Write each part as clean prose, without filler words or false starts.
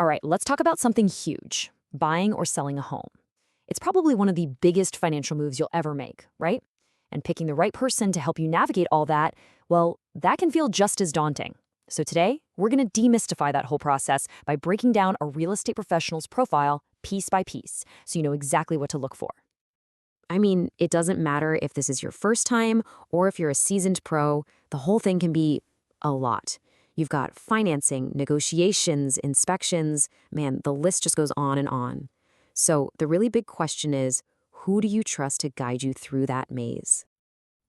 All right, let's talk about something huge, buying or selling a home. It's probably one of the biggest financial moves you'll ever make, right? And picking the right person to help you navigate all that, well, that can feel just as daunting. So today, we're going to demystify that whole process by breaking down a real estate professional's profile piece by piece, so you know exactly what to look for. I mean, it doesn't matter if this is your first time or if you're a seasoned pro, the whole thing can be a lot. You've got financing, negotiations, inspections, man, the list just goes on and on. So the really big question is, who do you trust to guide you through that maze?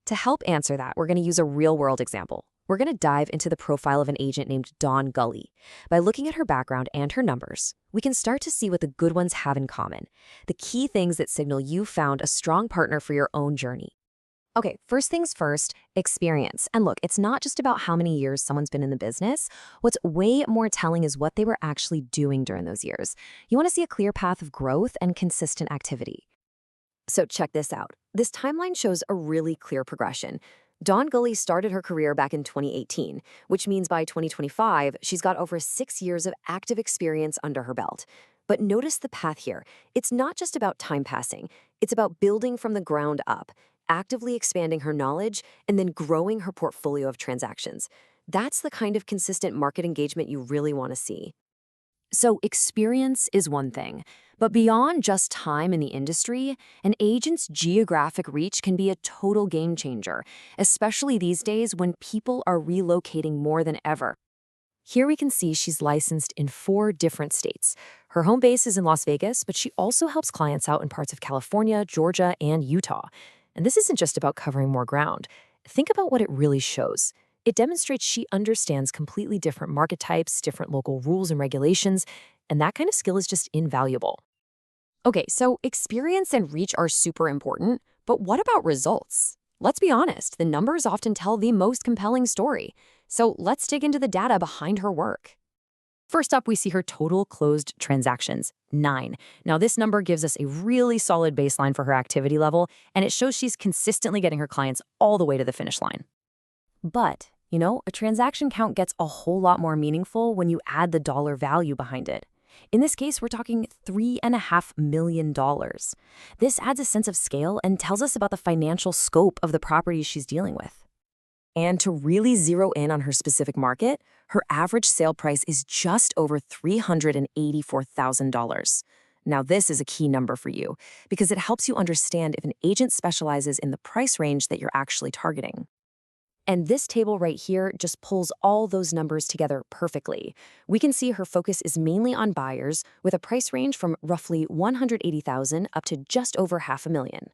To help answer that, we're going to use a real-world example. We're going to dive into the profile of an agent named Dawn Gulley. By looking at her background and her numbers, we can start to see what the good ones have in common, the key things that signal you found a strong partner for your own journey. Okay, first things first, experience. And look, it's not just about how many years someone's been in the business. What's way more telling is what they were actually doing during those years. You want to see a clear path of growth and consistent activity. So check this out. This timeline shows a really clear progression. Dawn Gulley started her career back in 2018, which means by 2025, she's got over 6 years of active experience under her belt. But notice the path here. It's not just about time passing. It's about building from the ground up, actively expanding her knowledge, and then growing her portfolio of transactions. That's the kind of consistent market engagement you really want to see. So experience is one thing, but beyond just time in the industry, an agent's geographic reach can be a total game changer, especially these days when people are relocating more than ever. Here we can see she's licensed in 4 different states. Her home base is in Las Vegas, but she also helps clients out in parts of California, Georgia, and Utah. And this isn't just about covering more ground. Think about what it really shows. It demonstrates she understands completely different market types, different local rules and regulations, and that kind of skill is just invaluable. Okay, so experience and reach are super important, but what about results? Let's be honest, the numbers often tell the most compelling story. So let's dig into the data behind her work. First up, we see her total closed transactions, 9. Now, this number gives us a really solid baseline for her activity level, and it shows she's consistently getting her clients all the way to the finish line. But, a transaction count gets a whole lot more meaningful when you add the dollar value behind it. In this case, we're talking $3.5 million. This adds a sense of scale and tells us about the financial scope of the properties she's dealing with. And to really zero in on her specific market, her average sale price is just over $384,000. Now, this is a key number for you because it helps you understand if an agent specializes in the price range that you're actually targeting. And this table right here just pulls all those numbers together perfectly. We can see her focus is mainly on buyers with a price range from roughly $180,000 up to just over $500,000.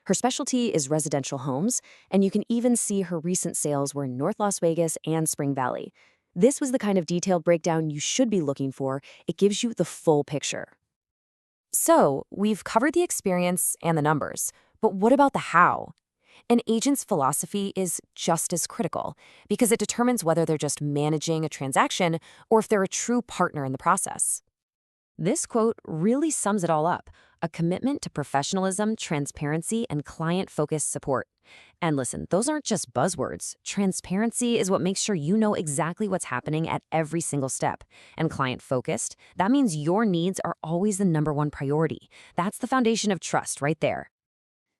Her specialty is residential homes, and you can even see her recent sales were in North Las Vegas and Spring Valley. This was the kind of detailed breakdown you should be looking for. It gives you the full picture. So, we've covered the experience and the numbers, but what about the how? An agent's philosophy is just as critical because it determines whether they're just managing a transaction or if they're a true partner in the process. This quote really sums it all up, a commitment to professionalism, transparency, and client-focused support. And listen, those aren't just buzzwords. Transparency is what makes sure you know exactly what's happening at every single step. And client-focused, that means your needs are always the #1 priority. That's the foundation of trust right there.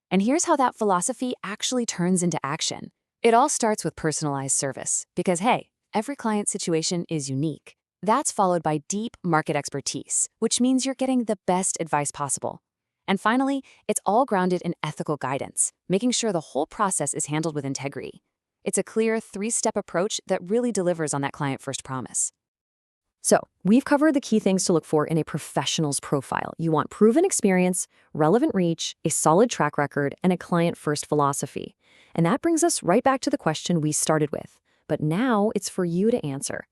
And here's how that philosophy actually turns into action. It all starts with personalized service because, hey, every client situation is unique. That's followed by deep market expertise, which means you're getting the best advice possible. And finally, it's all grounded in ethical guidance, making sure the whole process is handled with integrity. It's a clear 3-step approach that really delivers on that client-first promise. So, we've covered the key things to look for in a professional's profile. You want proven experience, relevant reach, a solid track record, and a client-first philosophy. And that brings us right back to the question we started with. But now it's for you to answer.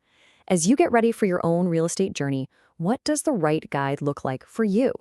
As you get ready for your own real estate journey, what does the right guide look like for you?